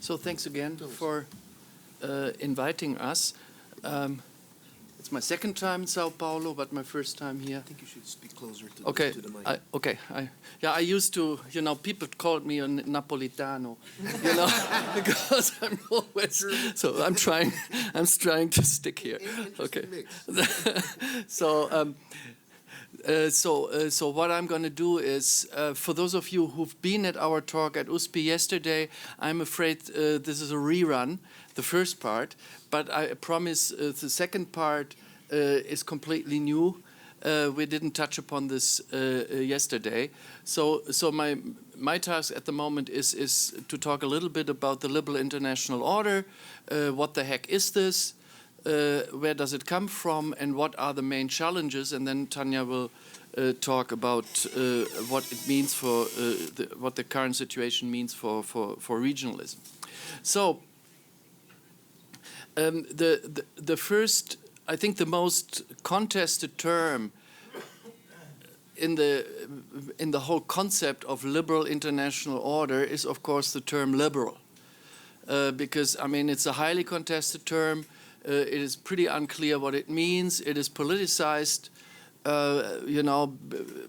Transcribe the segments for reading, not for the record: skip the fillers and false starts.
So thanks again for inviting us. It's my second time in Sao Paulo, but my first time here. I think you should speak closer to, to the mic. I used to, people called me a Napolitano, because I'm always, so I'm trying to stick here. Okay. So what I'm going to do is, for those of you who've been at our talk at USP yesterday, I'm afraid this is a rerun, the first part, but I promise the second part is completely new. We didn't touch upon this yesterday. So my task at the moment is to talk a little bit about the liberal international order. What the heck is this? Where does it come from, and what are the main challenges? And then Tanya will talk about what it means for what the current situation means for regionalism. So the first, I think, the most contested term in the whole concept of liberal international order is, of course, the term liberal, because I mean it's a highly contested term. It is pretty unclear what it means. It is politicized.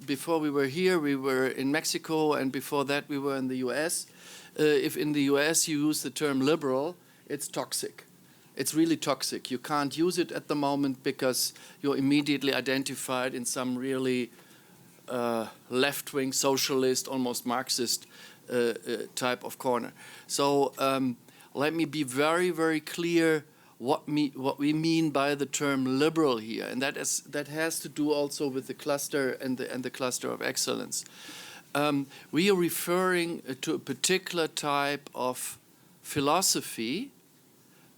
Before we were here, we were in Mexico, and before that, we were in the U.S. If in the U.S. you use the term liberal, it's toxic. It's really toxic. You can't use it at the moment because you're immediately identified in some really left-wing, socialist, almost Marxist type of corner. So let me be very, very clear what we mean by the term liberal here, and that has to do also with the cluster and the cluster of excellence. We are referring to a particular type of philosophy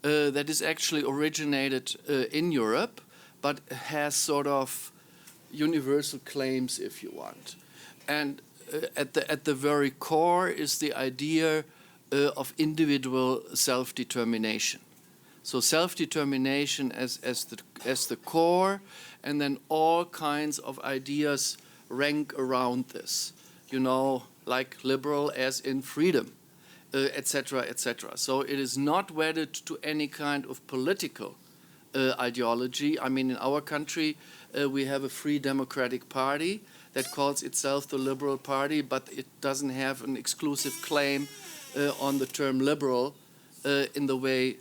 that is actually originated in Europe, but has sort of universal claims, if you want. And at the very core is the idea of individual self-determination. So self-determination as the core, and then all kinds of ideas rank around this. Like liberal as in freedom, etc., etc. So it is not wedded to any kind of political ideology. I mean, in our country, we have a free democratic party that calls itself the Liberal Party, but it doesn't have an exclusive claim on the term liberal in the way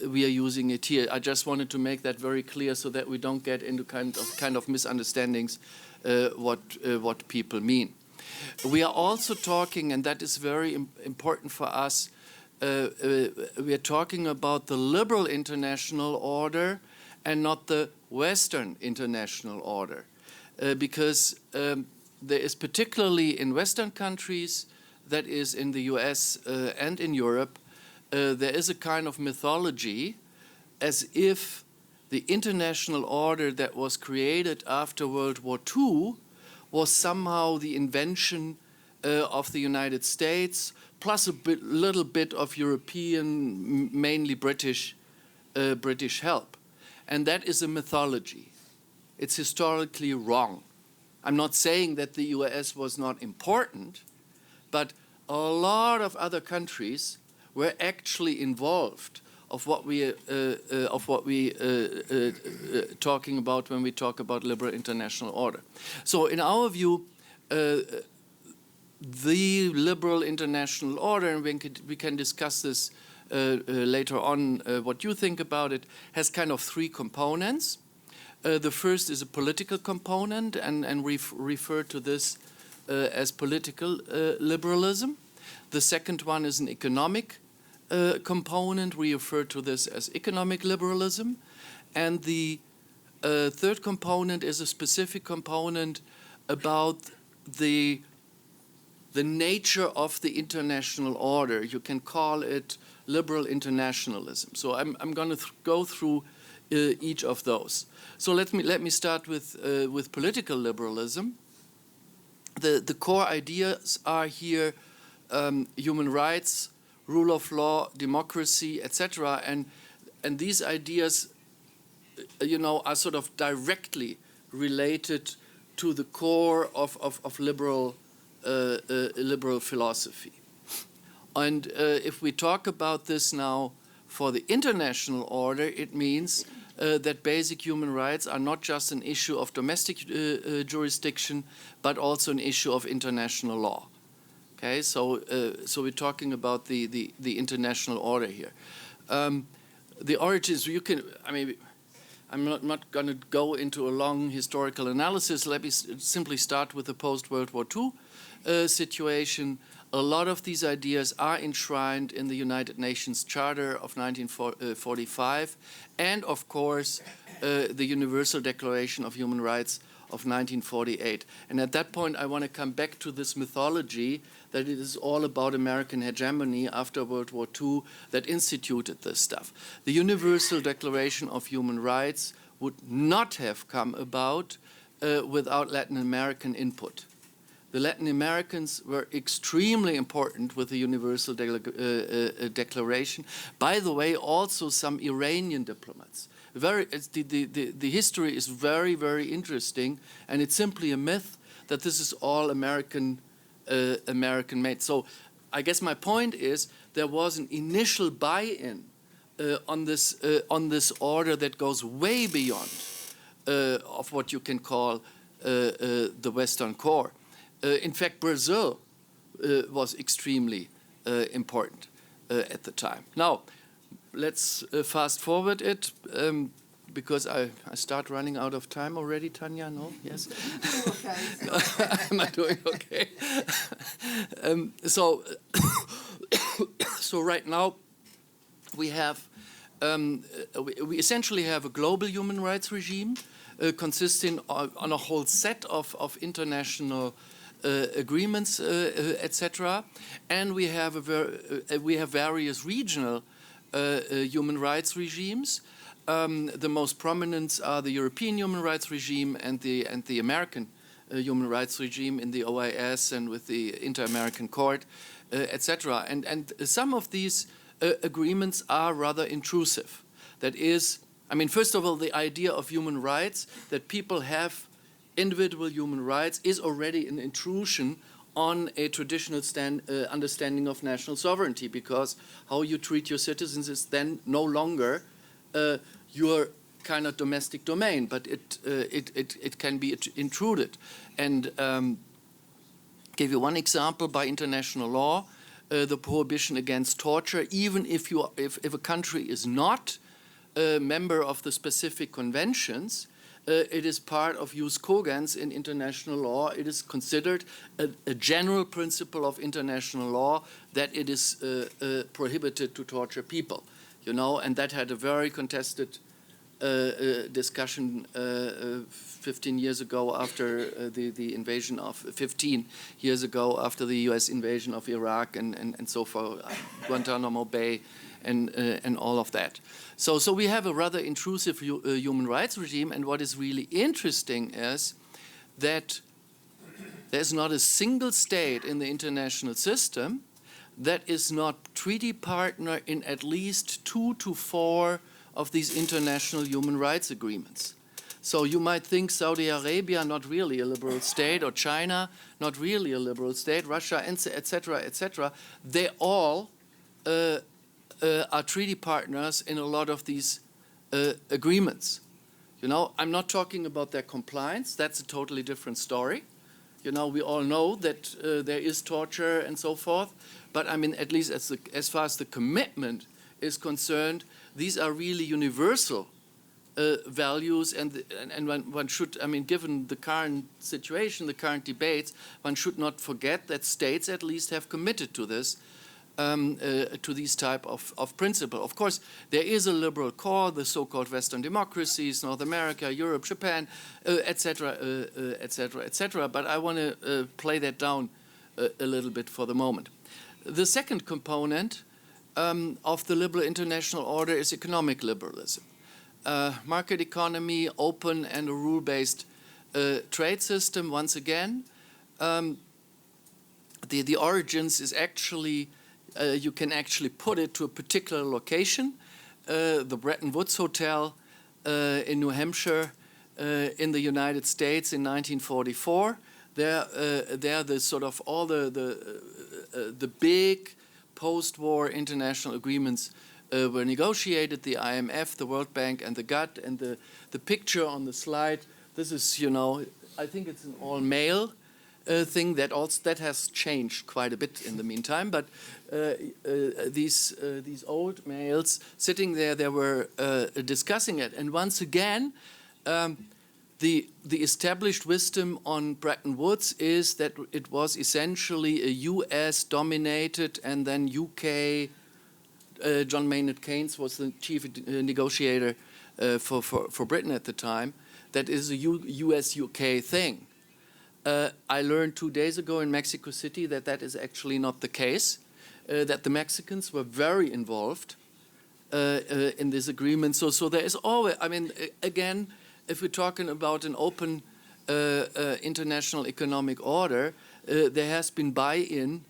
we are using it here. I just wanted to make that very clear so that we don't get into kind of misunderstandings what people mean. We are also talking, and that is very important for us, we are talking about the liberal international order and not the Western international order. Because there is, particularly in Western countries, that is in the US and in Europe, there is a kind of mythology as if the international order that was created after World War II was somehow the invention of the United States, plus a little bit of European, mainly British help. And that is a mythology. It's historically wrong. I'm not saying that the US was not important, but a lot of other countries were actually involved of what we talking about when we talk about liberal international order. So in our view, the liberal international order, and we can discuss this later on, what you think about it, has kind of three components. The first is a political component, and we refer to this as political liberalism. The second one is an economic component. We refer to this as economic liberalism. And the third component is a specific component about the nature of the international order. You can call it liberal internationalism. So I'm going to go through each of those. So let me start with political liberalism. The core ideas are here human rights, rule of law, democracy, etc. And these ideas, are sort of directly related to the core of liberal philosophy. And if we talk about this now for the international order, it means that basic human rights are not just an issue of domestic jurisdiction, but also an issue of international law. Okay, so we're talking about the international order here. The origins, you can, I mean, I'm not going to go into a long historical analysis. Let me simply start with the post-World War II situation. A lot of these ideas are enshrined in the United Nations Charter of 1945 and, of course, the Universal Declaration of Human Rights of 1948. And at that point, I want to come back to this mythology that it is all about American hegemony after World War II that instituted this stuff. The Universal Declaration of Human Rights would not have come about without Latin American input. The Latin Americans were extremely important with the Universal Declaration. By the way, also some Iranian diplomats. The history is very, very interesting, and it's simply a myth that this is all American made. So I guess my point is there was an initial buy-in on this order that goes way beyond of what you can call the Western core. In fact, Brazil was extremely important at the time. Now, let's fast forward it because I start running out of time already, Tanya, no? Yes? Okay. Am I doing okay? So right now we have, we essentially have a global human rights regime consisting on a whole set of international agreements, etc., and we have various regional human rights regimes. The most prominent are the European human rights regime and the American human rights regime in the OAS and with the Inter-American Court, etc. And some of these agreements are rather intrusive. That is, I mean, first of all, the idea of human rights, that people have individual human rights, is already an intrusion on a traditional understanding of national sovereignty, because how you treat your citizens is then no longer your kind of domestic domain, but it can be intruded. And give you one example, by international law, the prohibition against torture, even if a country is not a member of the specific conventions, it is part of jus cogens in international law. It is considered a general principle of international law that it is prohibited to torture people, you know, and that had a very contested discussion 15 years ago after the invasion of 15 years ago after the U.S. invasion of Iraq and so forth, Guantanamo Bay and all of that. So we have a rather intrusive human rights regime, and what is really interesting is that there's not a single state in the international system that is not treaty partner in at least 2 to 4 of these international human rights agreements. So you might think Saudi Arabia, not really a liberal state, or China, not really a liberal state, Russia, etc., etc. They all are treaty partners in a lot of these agreements. You know, I'm not talking about their compliance. That's a totally different story. You know, we all know that there is torture and so forth. But I mean, at least as far as the commitment is concerned, these are really universal values, and one should, I mean, given the current situation, the current debates, one should not forget that states at least have committed to this, to these type of principle. Of course, there is a liberal core, the so-called Western democracies, North America, Europe, Japan, etc., etc., etc. But I want to play that down a little bit for the moment. The second component of the liberal international order is economic liberalism. Market economy, open and a rule-based trade system, once again. The origins is actually, you can actually put it to a particular location, the Bretton Woods Hotel in New Hampshire in the United States in 1944. There the sort of all the big post-war international agreements were negotiated, the IMF, the World Bank, and the GATT. And the picture on the slide, this is, you know, I think it's an all-male thing that has changed quite a bit in the meantime. But these old males sitting there, they were discussing it. And once again, the established wisdom on Bretton Woods is that it was essentially a US-dominated, and then UK. John Maynard Keynes was the chief negotiator for Britain at the time. That is a US-UK thing. I learned 2 days ago in Mexico City that is actually not the case, that the Mexicans were very involved in this agreement. So there is always, I mean, again, if we're talking about an open international economic order, there has been buy-in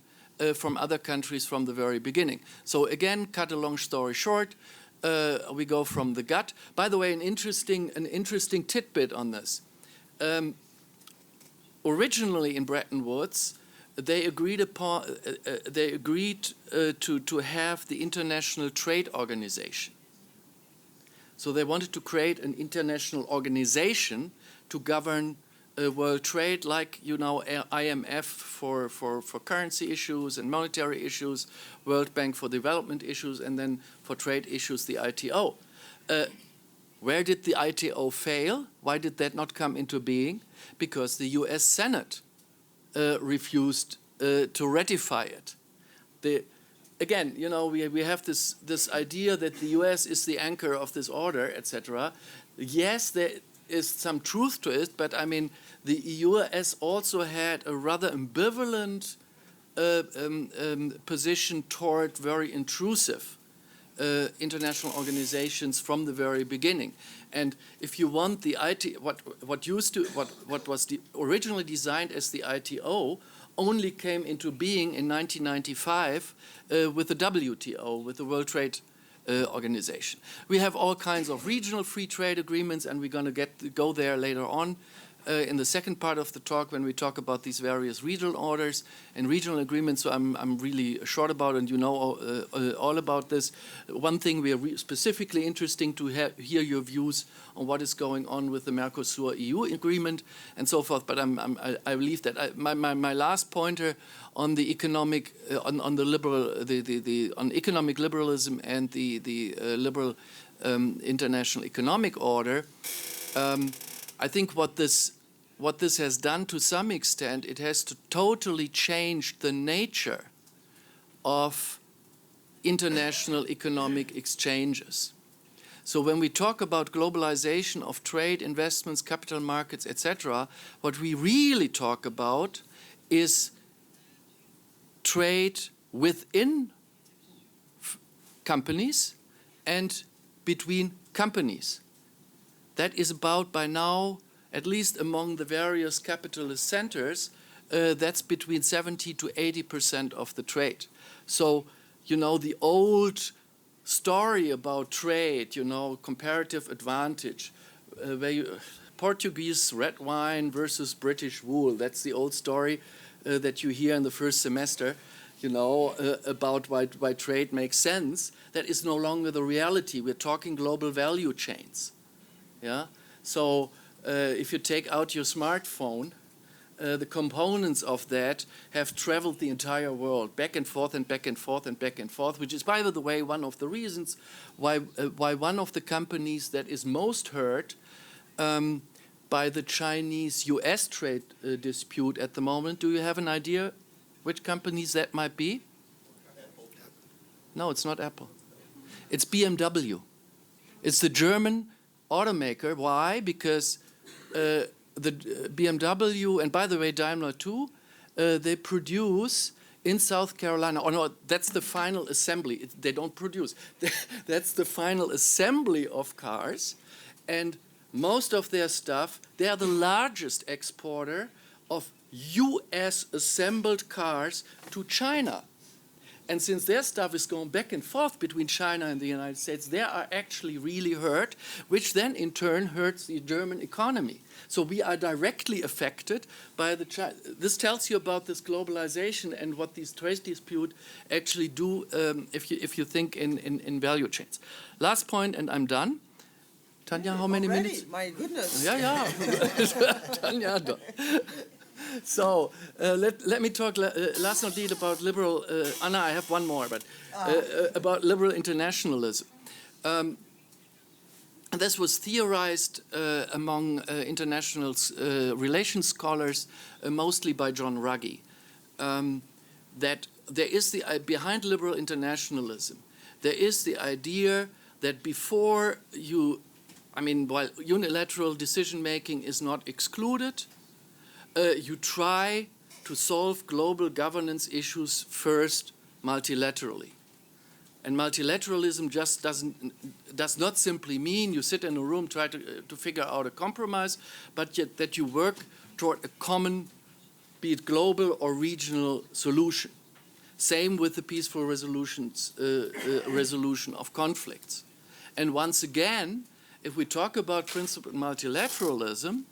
from other countries from the very beginning. So again, cut a long story short, we go from the gut. By the way, an interesting tidbit on this. Originally in Bretton Woods, they agreed to have the International Trade Organization. So they wanted to create an international organization to govern world trade, like, you know, IMF for currency issues and monetary issues, World Bank for development issues, and then for trade issues, the ITO. Where did the ITO fail? Why did that not come into being? Because the US Senate refused to ratify it. Again, you know, we have this idea that the US is the anchor of this order, etc. Yes, there is some truth to it, but I mean, the US also had a rather ambivalent position toward very intrusive international organizations from the very beginning. And if you want the what was originally designed as the ITO only came into being in 1995 with the WTO, with the World Trade Organization. We have all kinds of regional free trade agreements, and we're going to go there later on in the second part of the talk when we talk about these various regional orders and regional agreements. So I'm really short about, and you know all about this. One thing we are specifically interesting to hear your views on what is going on with the Mercosur-EU agreement and so forth. But I leave that. My last pointer on the economic on the liberal on economic liberalism and the liberal international economic order. I think what this has done to some extent, it has totally changed the nature of international economic exchanges. So when we talk about globalization of trade, investments, capital markets, etc., what we really talk about is trade within companies and between companies. That is about, by now, at least among the various capitalist centers, that's between 70 to 80% of the trade. So, you know, the old story about trade, you know, comparative advantage, Portuguese red wine versus British wool, that's the old story that you hear in the first semester, you know, about why trade makes sense. That is no longer the reality. We're talking global value chains. Yeah. So if you take out your smartphone, the components of that have traveled the entire world, back and forth and back and forth and back and forth, which is, by the way, one of the reasons why one of the companies that is most hurt by the Chinese-US trade dispute at the moment. Do you have an idea which companies that might be? No, it's not Apple. It's BMW. It's the German automaker. Why? Because the BMW, and by the way, Daimler too, they produce in South Carolina. Oh no, that's the final assembly. They don't produce. That's the final assembly of cars. And most of their stuff, they are the largest exporter of US assembled cars to China. And since their stuff is going back and forth between China and the United States, they are actually really hurt, which then in turn hurts the German economy. So we are directly affected by this tells you about this globalization and what these trade disputes actually do if you think in value chains. Last point, and I'm done. Tanya, how many minutes? My goodness. Yeah. Tanya, done. So let me talk last not least about liberal. Anna, I have one more, but about liberal internationalism. This was theorized among international relations scholars, mostly by John Ruggie, that there is behind liberal internationalism, there is the idea that before while unilateral decision making is not excluded, you try to solve global governance issues first multilaterally. And multilateralism just does not simply mean you sit in a room, try to figure out a compromise, but yet that you work toward a common, be it global or regional solution. Same with the peaceful resolution of conflicts. And once again, if we talk about principled multilateralism,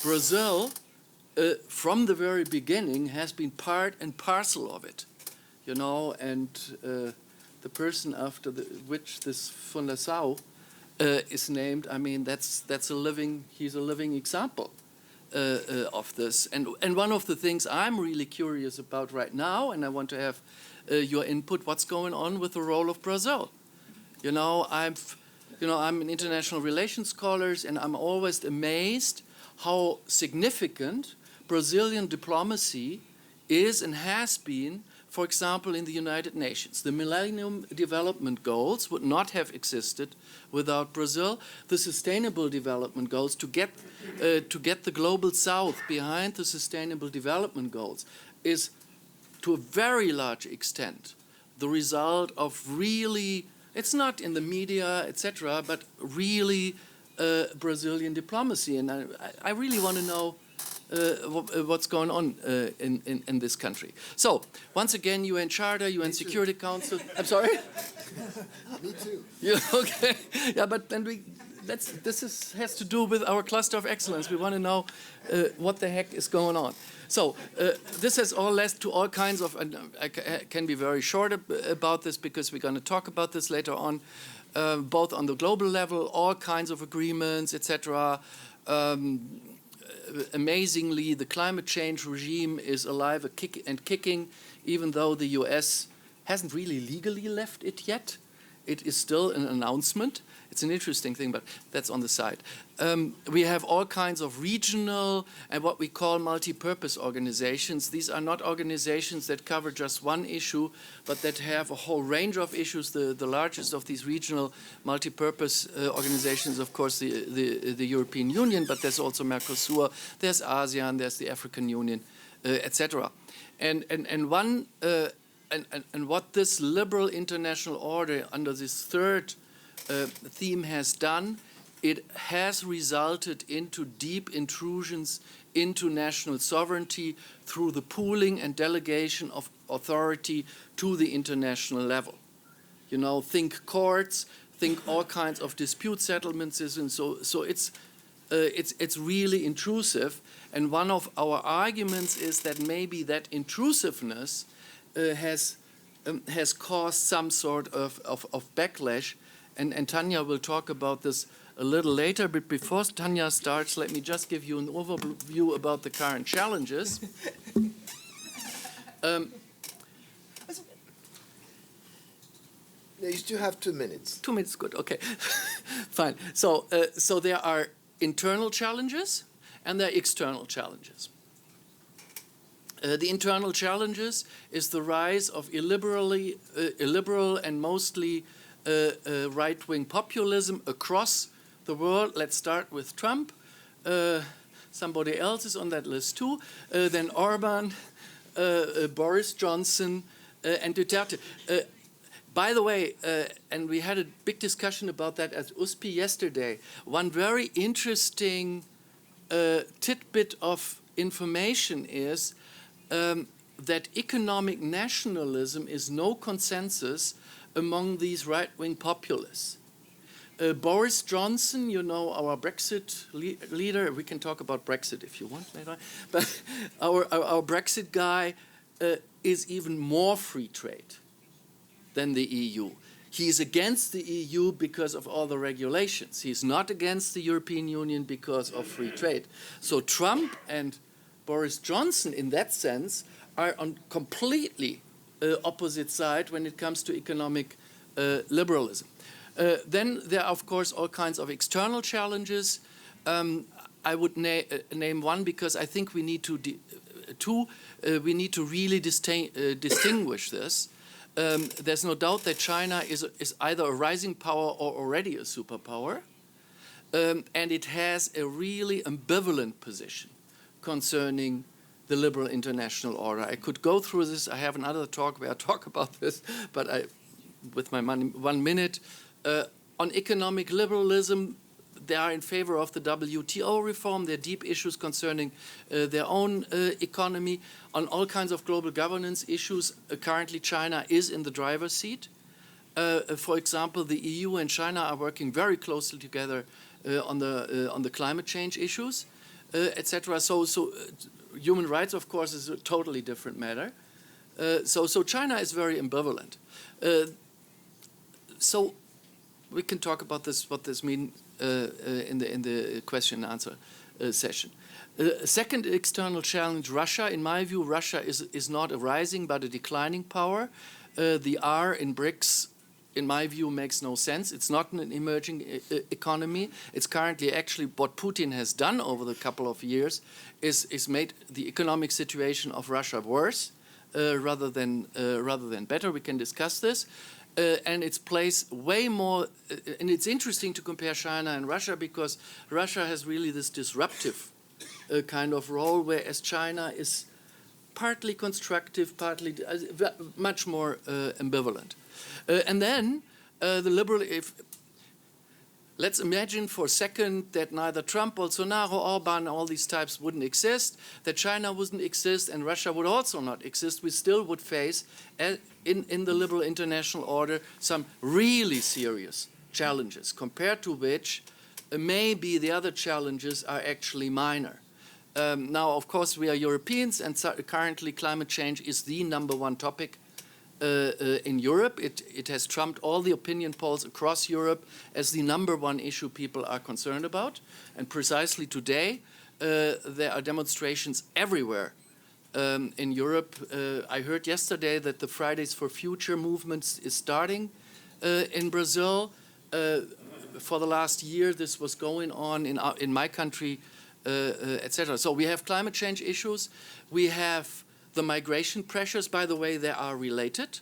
Brazil, from the very beginning, has been part and parcel of it, and the person after which this Fundação is named, he's a living example of this. And one of the things I'm really curious about right now, and I want to have your input, what's going on with the role of Brazil? I'm an international relations scholar, and I'm always amazed how significant Brazilian diplomacy is and has been, for example, in the United Nations. The Millennium Development Goals would not have existed without Brazil. The Sustainable Development Goals, to get the Global South behind the Sustainable Development Goals, is to a very large extent the result of really, it's not in the media, etc., but really Brazilian diplomacy. And I really want to know what's going on in this country. So, once again, UN Charter, UN Security Council. I'm sorry? Me too. Yeah, okay. Yeah, but then this has to do with our cluster of excellence. We want to know what the heck is going on. So this has all led to all kinds of, and I can be very short about this because we're going to talk about this later on, both on the global level, all kinds of agreements, etc. Amazingly, the climate change regime is alive and kicking, even though the US hasn't really legally left it yet. It is still an announcement. It's an interesting thing, but that's on the side. We have all kinds of regional and what we call multi-purpose organizations. These are not organizations that cover just one issue, but that have a whole range of issues. The largest of these regional multi-purpose organizations, of course, the European Union, but there's also Mercosur, there's ASEAN, there's the African Union, etc. And what this liberal international order under this third theme has done, it has resulted into deep intrusions into national sovereignty through the pooling and delegation of authority to the international level. Think courts, think all kinds of dispute settlement systems. So it's really intrusive. And one of our arguments is that maybe that intrusiveness has caused some sort of backlash. And Tanya will talk about this a little later, but before Tanya starts, let me just give you an overview about the current challenges. You still have 2 minutes. 2 minutes, good, okay. Fine. So there are internal challenges and there are external challenges. The internal challenges is the rise of illiberal and mostly right-wing populism across the world. Let's start with Trump. Somebody else is on that list too. Then Orban, Boris Johnson, and Duterte. By the way, and we had a big discussion about that at USPI yesterday, one very interesting tidbit of information is that economic nationalism is no consensus among these right-wing populists. Boris Johnson, you know, our Brexit leader, we can talk about Brexit if you want later, but our Brexit guy is even more free trade than the EU. He is against the EU because of all the regulations. He's not against the European Union because of free trade. So Trump and Boris Johnson, in that sense, are on completely opposite side when it comes to economic liberalism. Then there are, of course, all kinds of external challenges. I would name one because I think we need to we need to really distinguish this. There's no doubt that China is either a rising power or already a superpower, and it has a really ambivalent position concerning the liberal international order. I could go through this. I have another talk where I talk about this, but with my 1 minute. On economic liberalism, they are in favor of the WTO reform. There are deep issues concerning their own economy. On all kinds of global governance issues, currently China is in the driver's seat. For example, the EU and China are working very closely together on the climate change issues, etc. So human rights, of course, is a totally different matter. So China is very ambivalent. So we can talk about this, what this means in the question and answer session. Second external challenge, Russia. In my view, Russia is not a rising but a declining power. The R in BRICS, in my view, makes no sense. It's not an emerging economy. It's currently actually what Putin has done over the couple of years is made the economic situation of Russia worse rather than better. We can discuss this. And its place way more, and it's interesting to compare China and Russia because Russia has really this disruptive kind of role, whereas China is partly constructive, partly much more ambivalent. And then the liberal, let's imagine for a second that neither Trump, Bolsonaro, Orban, all these types wouldn't exist, that China wouldn't exist, and Russia would also not exist. We still would face, in the liberal international order, some really serious challenges, compared to which maybe the other challenges are actually minor. Now, of course, we are Europeans, and currently climate change is the #1 topic in Europe. It has trumped all the opinion polls across Europe as the #1 issue people are concerned about. And precisely today, there are demonstrations everywhere in Europe. I heard yesterday that the Fridays for Future movement is starting in Brazil. For the last year, this was going on in my country, etc. So we have climate change issues. We have the migration pressures. By the way, they are related.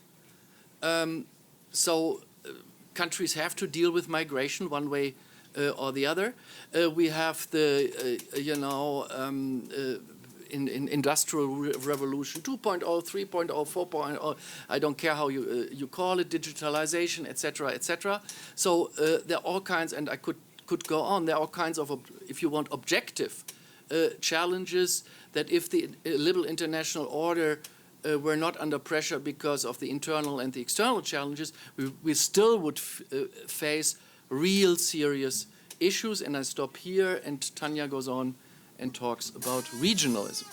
Countries have to deal with migration one way or the other. We have the, in industrial revolution 2.0, 3.0, 4.0, I don't care how you call it, digitalization, etc., etc. So there are all kinds, and I could go on, there are all kinds of, if you want, objective challenges that if the liberal international order were not under pressure because of the internal and the external challenges, we still would face real serious issues. And I stop here, and Tanya goes on and talks about regionalism.